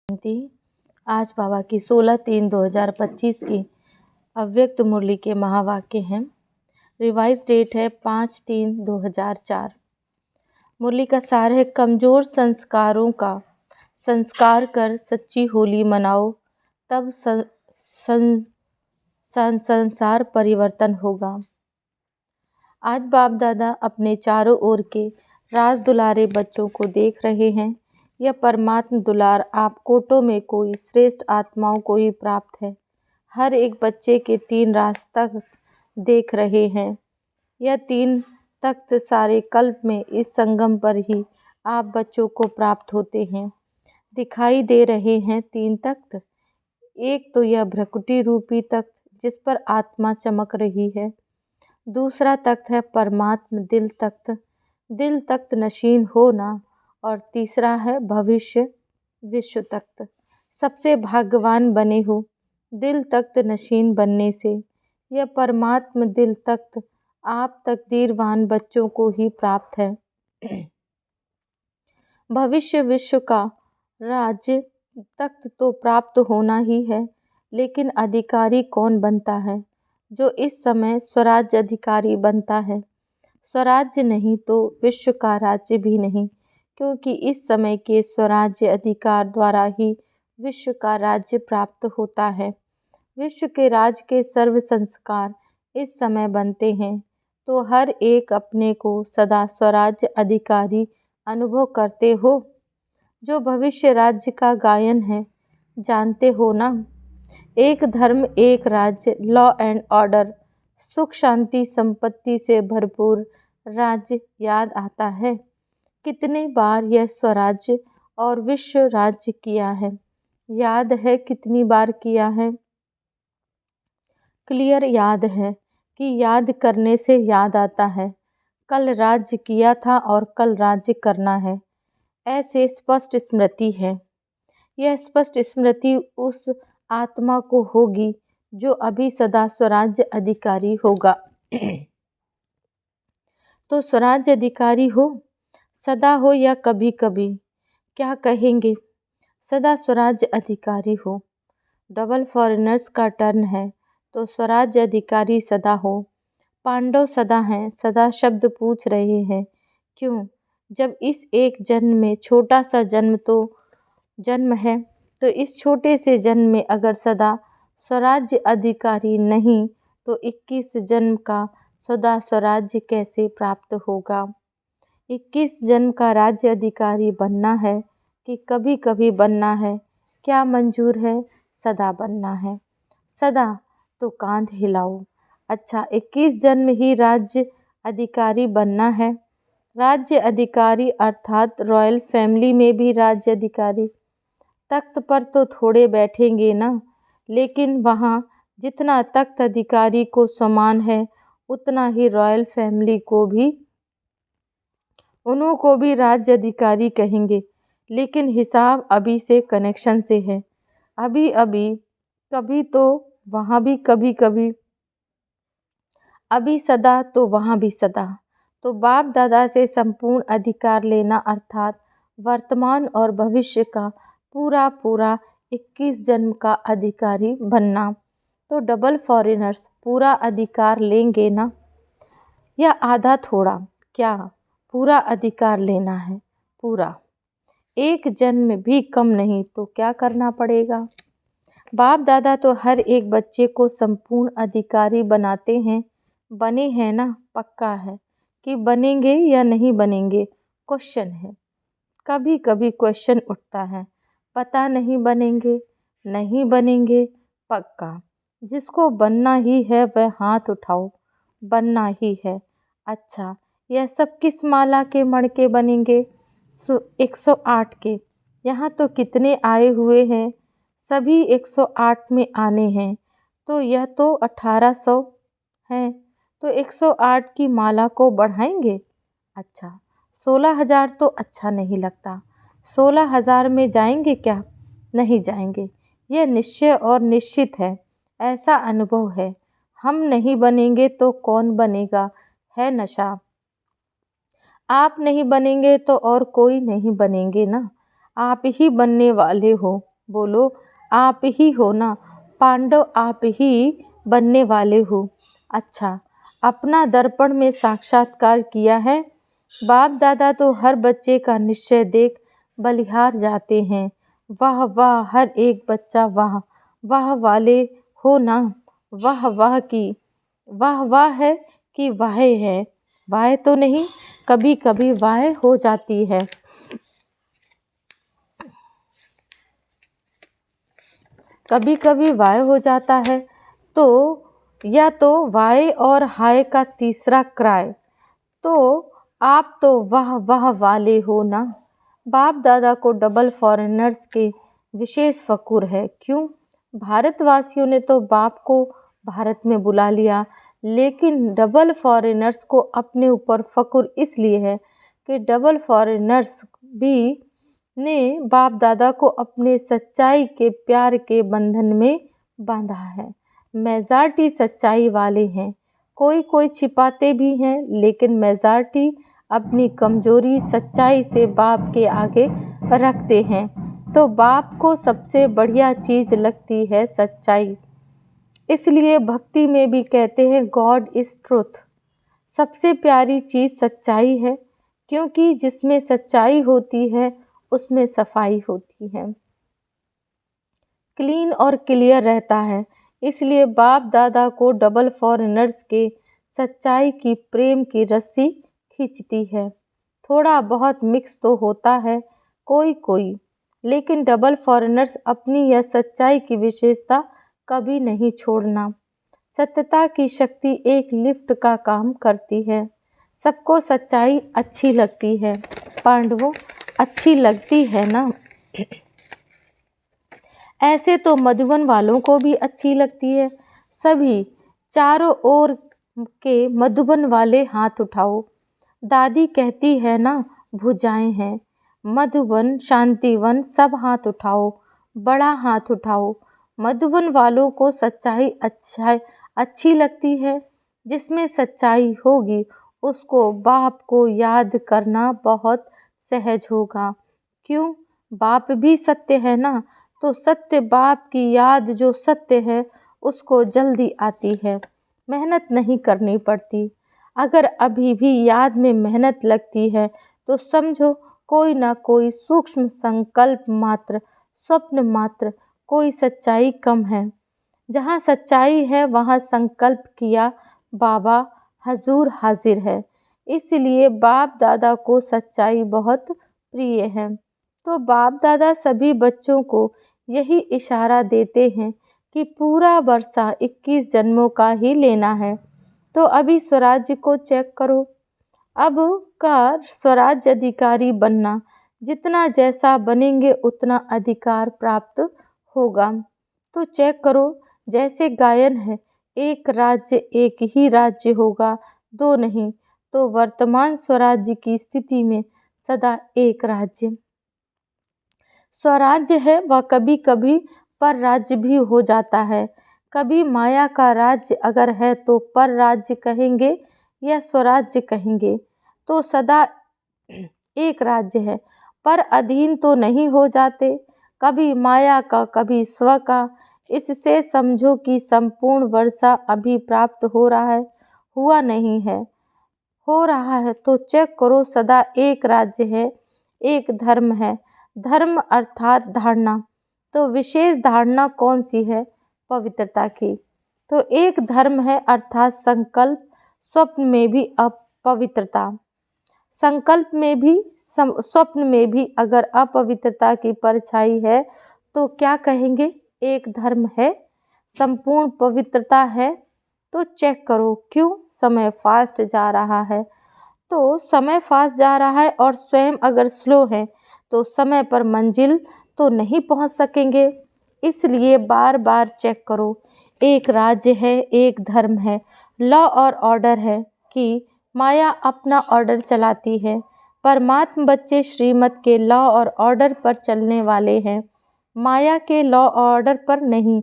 जयंती। आज बाबा की 16/3/2025 की अव्यक्त मुरली के महावाक्य हैं। रिवाइज डेट है 5/3/2004। मुरली का सार है, कमज़ोर संस्कारों का संस्कार कर सच्ची होली मनाओ, तब संसार परिवर्तन होगा। आज बाप दादा अपने चारों ओर के राज दुलारे बच्चों को देख रहे हैं। यह परमात्म दुलार आप कोटों में कोई श्रेष्ठ आत्माओं को ही प्राप्त है। हर एक बच्चे के 3 राज तख्त देख रहे हैं। यह 3 तख्त सारे कल्प में इस संगम पर ही आप बच्चों को प्राप्त होते हैं। दिखाई दे रहे हैं 3 तख्त। एक तो यह भ्रकुटी रूपी तख्त जिस पर आत्मा चमक रही है। दूसरा तख्त है परमात्म दिल तख्त, दिल तख्त नशीन हो ना। और तीसरा है भविष्य विश्व तख्त। सबसे भाग्यवान बने हो दिल तख्त नशीन बनने से। यह परमात्म दिल तख्त आप तकदीरवान बच्चों को ही प्राप्त है। भविष्य विश्व का राज्य तख्त तो प्राप्त होना ही है, लेकिन अधिकारी कौन बनता है? जो इस समय स्वराज्य अधिकारी बनता है। स्वराज्य नहीं तो विश्व का राज्य भी नहीं, क्योंकि इस समय के स्वराज्य अधिकार द्वारा ही विश्व का राज्य प्राप्त होता है। विश्व के राज के सर्व संस्कार इस समय बनते हैं, तो हर एक अपने को सदा स्वराज्य अधिकारी अनुभव करते हो। जो भविष्य राज्य का गायन है, जानते हो ना? एक धर्म एक राज्य, लॉ एंड ऑर्डर, सुख शांति संपत्ति से भरपूर राज्य याद आता है। कितने बार यह स्वराज्य और विश्व राज्य किया है? याद है कितनी बार किया है? क्लियर याद है कि याद करने से याद आता है कल राज्य किया था और कल राज्य करना है। ऐसे स्पष्ट स्मृति है। यह स्पष्ट स्मृति उस आत्मा को होगी जो अभी सदा स्वराज्य अधिकारी होगा। तो स्वराज्य अधिकारी हो, सदा हो या कभी कभी, क्या कहेंगे? सदा स्वराज्य अधिकारी हो। डबल फॉरेनर्स का टर्न है, तो स्वराज्य अधिकारी सदा हो। पांडव सदा हैं, सदा शब्द पूछ रहे हैं क्यों? जब इस एक जन्म में छोटा सा जन्म है, तो इस छोटे से जन्म में अगर सदा स्वराज्य अधिकारी नहीं, तो 21 जन्म का सदा स्वराज्य कैसे प्राप्त होगा? 21 जन्म का राज्य अधिकारी बनना है कि कभी कभी बनना है? क्या मंजूर है? सदा बनना है। सदा तो कांध हिलाओ। अच्छा, 21 जन्म ही राज्य अधिकारी बनना है। राज्य अधिकारी अर्थात रॉयल फैमिली में भी राज्य अधिकारी। तख्त पर तो थोड़े बैठेंगे ना, लेकिन वहाँ जितना तख्त अधिकारी को समान है, उतना ही रॉयल फैमिली को भी, उन्हों को भी राज्य अधिकारी कहेंगे। लेकिन हिसाब अभी से कनेक्शन से है। अभी अभी, कभी तो वहाँ भी कभी कभी, अभी सदा तो वहाँ भी सदा। तो बाप दादा से संपूर्ण अधिकार लेना अर्थात वर्तमान और भविष्य का पूरा पूरा 21 जन्म का अधिकारी बनना। तो डबल फॉरेनर्स पूरा अधिकार लेंगे ना, या आधा थोड़ा? क्या पूरा अधिकार लेना है? पूरा। एक जन्म भी कम नहीं, तो क्या करना पड़ेगा? बाप दादा तो हर एक बच्चे को संपूर्ण अधिकारी बनाते हैं। बने हैं ना? पक्का है कि बनेंगे या नहीं बनेंगे? क्वेश्चन है। कभी कभी क्वेश्चन उठता है, पता नहीं बनेंगे, नहीं बनेंगे, पक्का। जिसको बनना ही है वह हाथ उठाओ, बनना ही है। अच्छा, यह सब किस माला के मणके बनेंगे? 108 के। यहाँ तो कितने आए हुए हैं? सभी 108 में आने हैं, तो यह तो 1800 हैं। तो 108 की माला को बढ़ाएंगे। अच्छा, 16,000 तो अच्छा नहीं लगता। 16,000 में जाएंगे क्या? नहीं जाएंगे। यह निश्चय और निश्चित है, ऐसा अनुभव है। हम नहीं बनेंगे तो कौन बनेगा? है नशा। आप नहीं बनेंगे तो और कोई नहीं बनेंगे ना। आप ही बनने वाले हो। बोलो, आप ही हो ना? पांडव आप ही बनने वाले हो। अच्छा, अपना दर्पण में साक्षात्कार किया है? बाप दादा तो हर बच्चे का निश्चय देख बलिहार जाते हैं। वाह वाह, हर एक बच्चा वाह वाह वाले हो ना? वाह वाह की वाह वाह है कि वाह है? वाह तो नहीं, कभी कभी वाह हो जाती है। कभी कभी वाय हो जाता है, तो या तो वाय और हाय का तीसरा क्राय। तो आप तो वाह वाह वाले हो ना? बाप दादा को डबल फॉरेनर्स के विशेष फकुर है। क्यों? भारतवासियों ने तो बाप को भारत में बुला लिया, लेकिन डबल फॉरेनर्स को अपने ऊपर फकुर इसलिए है कि डबल फॉरेनर्स भी ने बाप दादा को अपने सच्चाई के प्यार के बंधन में बांधा है। मेजॉरिटी सच्चाई वाले हैं, कोई कोई छिपाते भी हैं, लेकिन मेजॉरिटी अपनी कमजोरी सच्चाई से बाप के आगे रखते हैं। तो बाप को सबसे बढ़िया चीज़ लगती है सच्चाई। इसलिए भक्ति में भी कहते हैं गॉड इज़ ट्रुथ। सबसे प्यारी चीज़ सच्चाई है, क्योंकि जिसमें सच्चाई होती है उसमें सफाई होती है, क्लीन और क्लियर रहता है। इसलिए बाप दादा को डबल फॉरेनर्स के सच्चाई की प्रेम की रस्सी खींचती है। थोड़ा बहुत मिक्स तो होता है कोई कोई, लेकिन डबल फॉरेनर्स अपनी यह सच्चाई की विशेषता कभी नहीं छोड़ना। सत्यता की शक्ति एक लिफ्ट का काम करती है। सबको सच्चाई अच्छी लगती है। पांडवों, अच्छी लगती है ना? ऐसे तो मधुबन वालों को भी अच्छी लगती है। सभी चारों ओर के मधुबन वाले हाथ उठाओ। दादी कहती है ना, भुजाएं हैं। मधुबन, शांतिवन, सब हाथ उठाओ, बड़ा हाथ उठाओ। मधुबन वालों को सच्चाई अच्छी लगती है। जिसमें सच्चाई होगी उसको बाप को याद करना बहुत सहज होगा। क्यों? बाप भी सत्य है ना, तो सत्य बाप की याद जो सत्य है उसको जल्दी आती है, मेहनत नहीं करनी पड़ती। अगर अभी भी याद में मेहनत लगती है तो समझो कोई ना कोई सूक्ष्म संकल्प मात्र, स्वप्न मात्र, कोई सच्चाई कम है। जहाँ सच्चाई है वहाँ संकल्प किया बाबा हजूर हाजिर है। इसलिए बाप दादा को सच्चाई बहुत प्रिय है। तो बाप दादा सभी बच्चों को यही इशारा देते हैं कि पूरा वर्षा 21 जन्मों का ही लेना है। तो अभी स्वराज्य को चेक करो। अब का स्वराज्य अधिकारी बनना, जितना जैसा बनेंगे उतना अधिकार प्राप्त होगा। तो चेक करो, जैसे गायन है, एक राज्य एक ही राज्य होगा, दो नहीं। तो वर्तमान स्वराज्य की स्थिति में सदा एक राज्य स्वराज्य है, वह कभी कभी पर राज्य भी हो जाता है। कभी माया का राज्य अगर है तो पर राज्य कहेंगे या स्वराज्य कहेंगे, तो सदा एक राज्य है, पर अधीन तो नहीं हो जाते, कभी माया का कभी स्व का। इससे समझो कि संपूर्ण वर्षा अभी प्राप्त हो रहा है, हुआ नहीं है, हो रहा है। तो चेक करो, सदा एक राज्य है, एक धर्म है। धर्म अर्थात धारणा। तो विशेष धारणा कौन सी है? पवित्रता की। तो एक धर्म है अर्थात संकल्प। स्वप्न में भी अपवित्रता, संकल्प में भी, स्वप्न में भी अगर अपवित्रता की परछाई है तो क्या कहेंगे? एक धर्म है, संपूर्ण पवित्रता है। तो चेक करो, क्यों समय फास्ट जा रहा है? तो समय फास्ट जा रहा है और स्वयं अगर स्लो है तो समय पर मंजिल तो नहीं पहुंच सकेंगे। इसलिए बार बार चेक करो, एक राज्य है, एक धर्म है, लॉ और ऑर्डर है कि माया अपना ऑर्डर चलाती है। परमात्मा बच्चे श्रीमत के लॉ और ऑर्डर पर चलने वाले हैं, माया के लॉ ऑर्डर पर नहीं।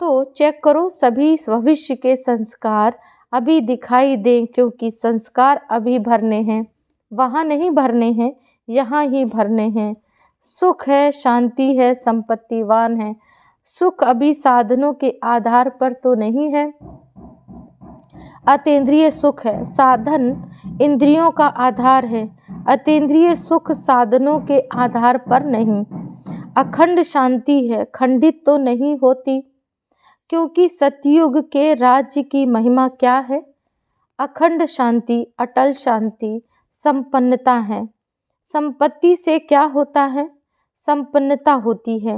तो चेक करो, सभी भविष्य के संस्कार अभी दिखाई दें, क्योंकि संस्कार अभी भरने हैं, वहाँ नहीं भरने हैं, यहाँ ही भरने हैं। सुख है, शांति है, संपत्तिवान है। सुख अभी साधनों के आधार पर तो नहीं है, अतीन्द्रिय सुख है। साधन इंद्रियों का आधार है, अतीन्द्रिय सुख साधनों के आधार पर नहीं। अखंड शांति है, खंडित तो नहीं होती, क्योंकि सतयुग के राज्य की महिमा क्या है? अखंड शांति, अटल शांति, संपन्नता है। संपत्ति से क्या होता है? संपन्नता होती है।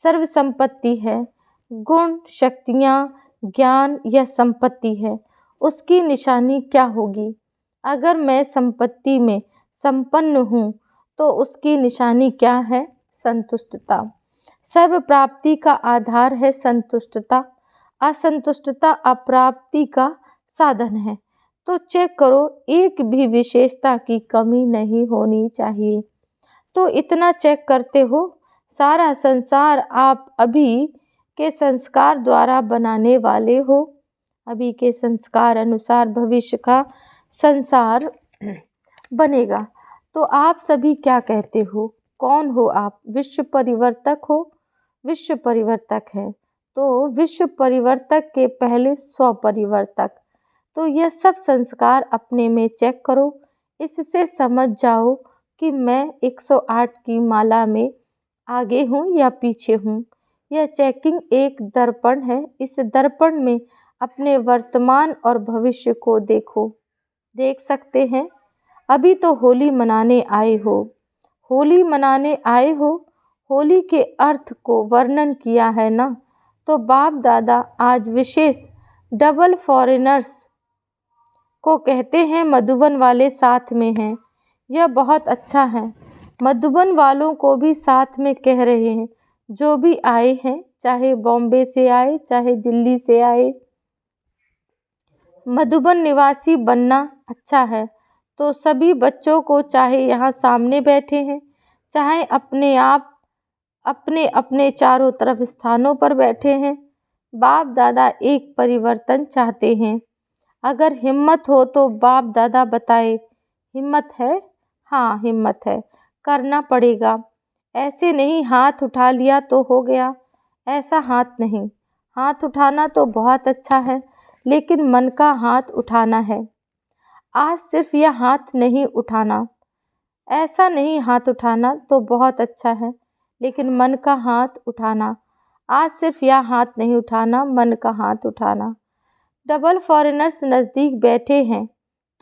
सर्व संपत्ति है, गुण, शक्तियाँ, ज्ञान यह संपत्ति है। उसकी निशानी क्या होगी? अगर मैं संपत्ति में संपन्न हूँ तो उसकी निशानी क्या है? संतुष्टता। सर्व प्राप्ति का आधार है संतुष्टता। असंतुष्टता अप्राप्ति का साधन है। तो चेक करो, एक भी विशेषता की कमी नहीं होनी चाहिए। तो इतना चेक करते हो, सारा संसार आप अभी के संस्कार द्वारा बनाने वाले हो। अभी के संस्कार अनुसार भविष्य का संसार बनेगा। तो आप सभी क्या कहते हो? कौन हो आप? विश्व परिवर्तक हो? विश्व परिवर्तक है तो विश्व परिवर्तक के पहले स्व परिवर्तक। तो यह सब संस्कार अपने में चेक करो। इससे समझ जाओ कि मैं 108 की माला में आगे हूँ या पीछे हूँ। यह चेकिंग एक दर्पण है। इस दर्पण में अपने वर्तमान और भविष्य को देखो। देख सकते हैं। अभी तो होली मनाने आए हो। होली मनाने आए हो, होली के अर्थ को वर्णन किया है ना। तो बाप दादा आज विशेष डबल फॉरेनर्स को कहते हैं, मधुबन वाले साथ में हैं। यह बहुत अच्छा है। मधुबन वालों को भी साथ में कह रहे हैं, जो भी आए हैं, चाहे बॉम्बे से आए, चाहे दिल्ली से आए। मधुबन निवासी बनना अच्छा है। तो सभी बच्चों को, चाहे यहाँ सामने बैठे हैं, चाहे अपने आप अपने अपने चारों तरफ स्थानों पर बैठे हैं, बाप दादा एक परिवर्तन चाहते हैं। अगर हिम्मत हो तो बाप दादा बताए, हिम्मत है? हाँ हिम्मत है, करना पड़ेगा। ऐसे नहीं हाथ उठा लिया तो हो गया, ऐसा हाथ नहीं। हाथ उठाना तो बहुत अच्छा है, लेकिन मन का हाथ उठाना है। आज सिर्फ यह हाथ नहीं उठाना, ऐसा नहीं हाथ उठाना तो बहुत अच्छा है, लेकिन मन का हाथ उठाना। आज सिर्फ यह हाथ नहीं उठाना, मन का हाथ उठाना। डबल फॉरेनर्स नज़दीक बैठे हैं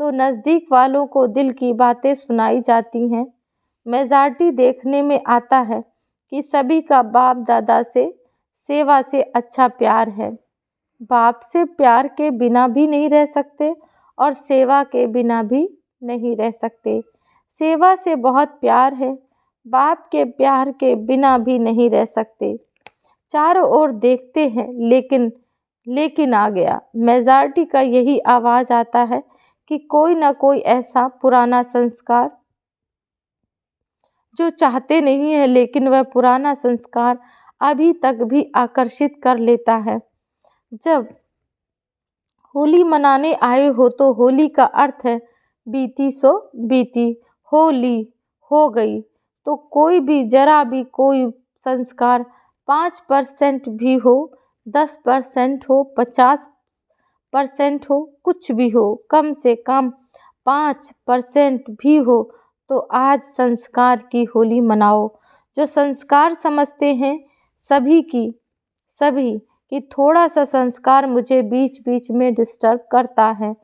तो नज़दीक वालों को दिल की बातें सुनाई जाती हैं। मेजॉरिटी देखने में आता है कि सभी का बाप दादा से, सेवा से अच्छा प्यार है। बाप से प्यार के बिना भी नहीं रह सकते और सेवा के बिना भी नहीं रह सकते। सेवा से बहुत प्यार है, बाप के प्यार के बिना भी नहीं रह सकते। चारों ओर देखते हैं, लेकिन आ गया। मेजॉरिटी का यही आवाज़ आता है कि कोई ना कोई ऐसा पुराना संस्कार जो चाहते नहीं है, लेकिन वह पुराना संस्कार अभी तक भी आकर्षित कर लेता है। जब होली मनाने आए हो तो होली का अर्थ है बीती सो बीती, होली हो गई। तो कोई भी, जरा भी कोई संस्कार 5% भी हो, 10% हो, 50% हो, कुछ भी हो, कम से कम 5% भी हो, तो आज संस्कार की होली मनाओ। जो संस्कार समझते हैं सभी कि थोड़ा सा संस्कार मुझे बीच बीच में डिस्टर्ब करता है,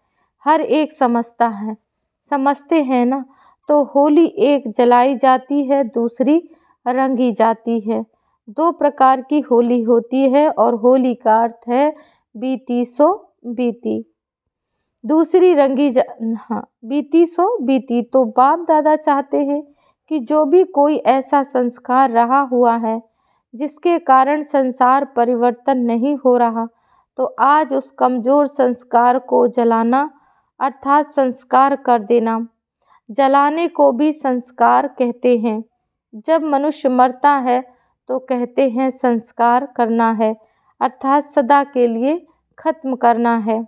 हर एक समझते हैं ना। तो होली एक जलाई जाती है, दूसरी रंगी जाती है। 2 प्रकार की होली होती है और होली का अर्थ है बीती सो बीती, दूसरी बीती सो बीती। तो बाप दादा चाहते हैं कि जो भी कोई ऐसा संस्कार रहा हुआ है जिसके कारण संसार परिवर्तन नहीं हो रहा, तो आज उस कमज़ोर संस्कार को जलाना, अर्थात संस्कार कर देना। जलाने को भी संस्कार कहते हैं। जब मनुष्य मरता है तो कहते हैं संस्कार करना है, अर्थात सदा के लिए खत्म करना है।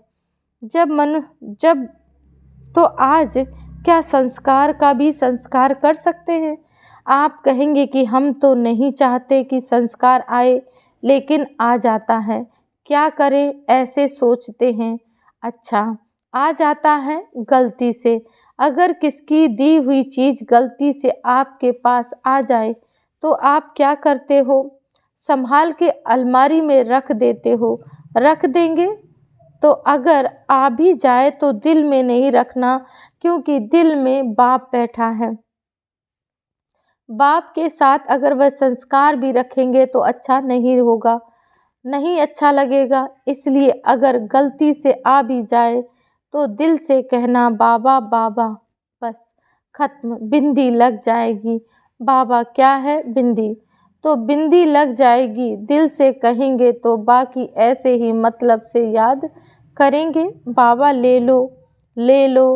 तो आज क्या संस्कार का भी संस्कार कर सकते हैं? आप कहेंगे कि हम तो नहीं चाहते कि संस्कार आए, लेकिन आ जाता है, क्या करें, ऐसे सोचते हैं। अच्छा, आ जाता है गलती से। अगर किसकी दी हुई चीज़ गलती से आपके पास आ जाए तो आप क्या करते हो? संभाल के अलमारी में रख देते हो, रख देंगे। तो अगर आ भी जाए तो दिल में नहीं रखना, क्योंकि दिल में बाप बैठा है। बाप के साथ अगर वह संस्कार भी रखेंगे तो अच्छा नहीं होगा, नहीं अच्छा लगेगा। इसलिए अगर गलती से आ भी जाए तो दिल से कहना बाबा बाबा, बस खत्म, बिंदी लग जाएगी। बाबा क्या है? बिंदी। तो बिंदी लग जाएगी, दिल से कहेंगे तो बाकी ऐसे ही मतलब से याद करेंगे। बाबा ले लो, ले लो,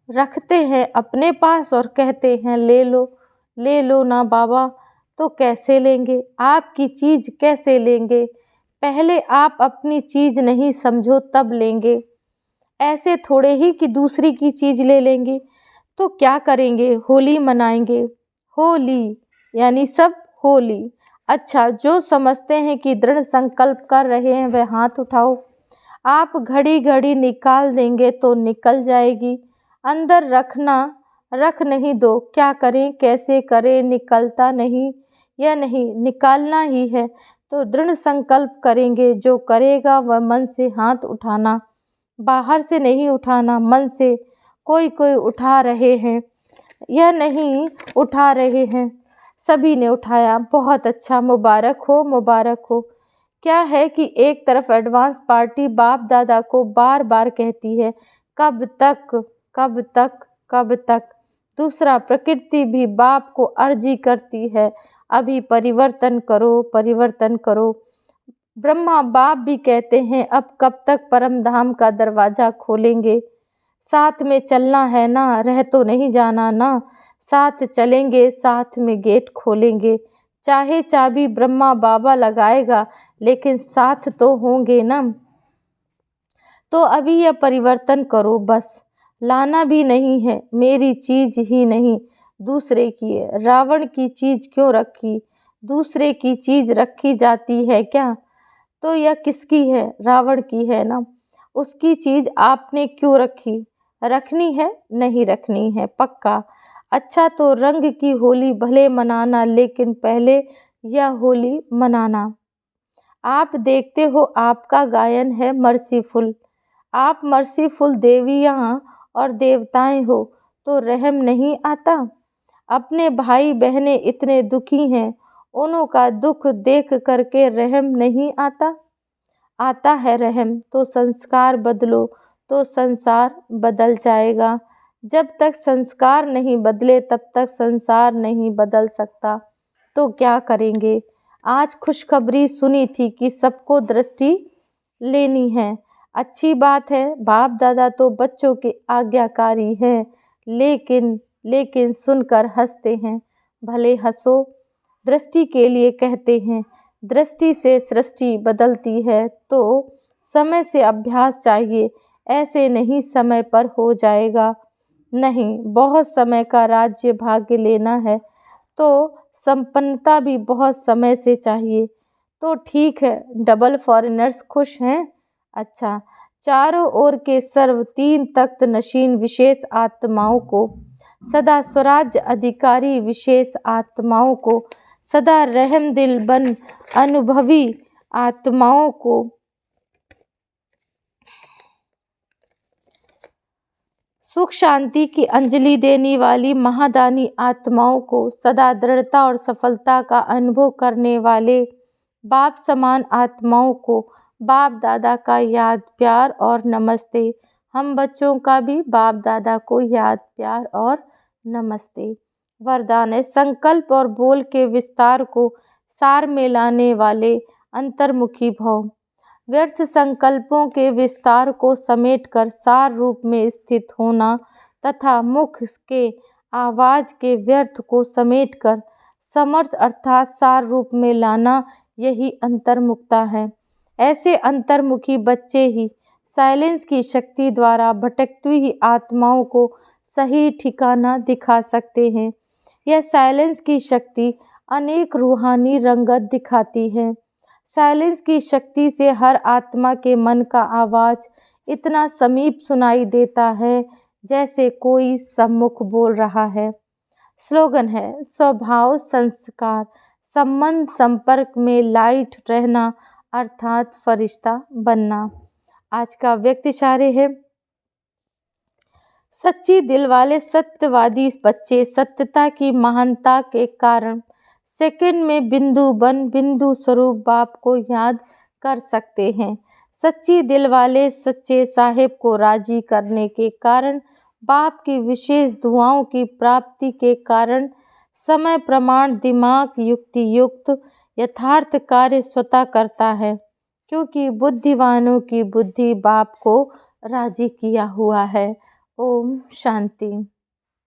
रखते हैं अपने पास और कहते हैं ले लो, ले लो ना बाबा। तो कैसे लेंगे? आपकी चीज़ कैसे लेंगे? पहले आप अपनी चीज़ नहीं समझो तब लेंगे। ऐसे थोड़े ही कि दूसरी की चीज़ ले लेंगे। तो क्या करेंगे? होली मनाएंगे। होली यानी सब होली। अच्छा, जो समझते हैं कि दृढ़ संकल्प कर रहे हैं वह हाथ उठाओ। आप घड़ी घड़ी निकाल देंगे तो निकल जाएगी। अंदर रखना, रख नहीं दो, क्या करें, कैसे करें, निकलता नहीं। यह नहीं, निकालना ही है। तो दृढ़ संकल्प करेंगे, जो करेगा वह मन से हाथ उठाना, बाहर से नहीं उठाना, मन से। कोई कोई उठा रहे हैं, यह नहीं उठा रहे हैं, सभी ने उठाया, बहुत अच्छा, मुबारक हो, मुबारक हो। क्या है कि एक तरफ एडवांस पार्टी बाप दादा को बार बार कहती है, कब तक, कब तक, कब तक। दूसरा, प्रकृति भी बाप को अर्जी करती है, अभी परिवर्तन करो, परिवर्तन करो। ब्रह्मा बाप भी कहते हैं, अब कब तक परम धाम का दरवाज़ा खोलेंगे। साथ में चलना है ना, रह तो नहीं जाना ना। साथ चलेंगे, साथ में गेट खोलेंगे। चाहे चाबी ब्रह्मा बाबा लगाएगा, लेकिन साथ तो होंगे ना। तो अभी यह परिवर्तन करो बस। लाना भी नहीं है, मेरी चीज़ ही नहीं, दूसरे की है। रावण की चीज़ क्यों रखी? दूसरे की चीज़ रखी जाती है क्या? तो यह किसकी है? रावण की है ना। उसकी चीज़ आपने क्यों रखी? रखनी है? नहीं रखनी है, पक्का। अच्छा, तो रंग की होली भले मनाना, लेकिन पहले यह होली मनाना। आप देखते हो आपका गायन है मर्सीफुल। आप मर्सीफुल देवियाँ और देवताएं हो, तो रहम नहीं आता? अपने भाई बहनें इतने दुखी हैं, उनका दुख देख करके रहम नहीं आता? आता है रहम। तो संस्कार बदलो तो संसार बदल जाएगा। जब तक संस्कार नहीं बदले तब तक संसार नहीं बदल सकता। तो क्या करेंगे? आज खुशखबरी सुनी थी कि सबको दृष्टि लेनी है। अच्छी बात है, बाप दादा तो बच्चों के आज्ञाकारी हैं, लेकिन लेकिन सुनकर हंसते हैं। भले हंसो, दृष्टि के लिए कहते हैं। दृष्टि से सृष्टि बदलती है, तो समय से अभ्यास चाहिए। ऐसे नहीं समय पर हो जाएगा, नहीं, बहुत समय का राज्य भाग्य लेना है तो संपन्नता भी बहुत समय से चाहिए। तो ठीक है, डबल फॉरेनर्स खुश हैं। अच्छा, चारों ओर के सर्व 3 तख्त नशीन विशेष आत्माओं को, सदा स्वराज्य अधिकारी विशेष आत्माओं को, सदा रहम दिल बन अनुभवी आत्माओं को, सुख शांति की अंजलि देने वाली महादानी आत्माओं को, सदा दृढ़ता और सफलता का अनुभव करने वाले बाप समान आत्माओं को, बाप दादा का याद प्यार और नमस्ते। हम बच्चों का भी बाप दादा को याद प्यार और नमस्ते। वरदान है, संकल्प और बोल के विस्तार को सार में लाने वाले अंतर्मुखी भव। व्यर्थ संकल्पों के विस्तार को समेटकर सार रूप में स्थित होना तथा मुख के आवाज़ के व्यर्थ को समेटकर समर्थ अर्थात सार रूप में लाना, यही अंतर्मुखता है। ऐसे अंतर्मुखी बच्चे ही साइलेंस की शक्ति द्वारा भटकती हुई आत्माओं को सही ठिकाना दिखा सकते हैं। यह साइलेंस की शक्ति अनेक रूहानी रंगत दिखाती है। साइलेंस की शक्ति से हर आत्मा के मन का आवाज़ इतना समीप सुनाई देता है जैसे कोई सम्मुख बोल रहा है। स्लोगन है, स्वभाव संस्कार संबंध संपर्क में लाइट रहना अर्थात फरिश्ता बनना। आज का व्यक्ति इशारे है, सच्ची दिल वाले सत्यवादी बच्चे सत्यता की महानता के कारण सेकंड में बिंदु स्वरूप बाप को याद कर सकते हैं। सच्ची दिल वाले सच्चे साहिब को राजी करने के कारण बाप की विशेष दुआओं की प्राप्ति के कारण समय प्रमाण दिमाग युक्ति युक्त यथार्थ कार्य स्वतः करता है, क्योंकि बुद्धिवानों की बुद्धि बाप को राजी किया हुआ है। ओम शांति।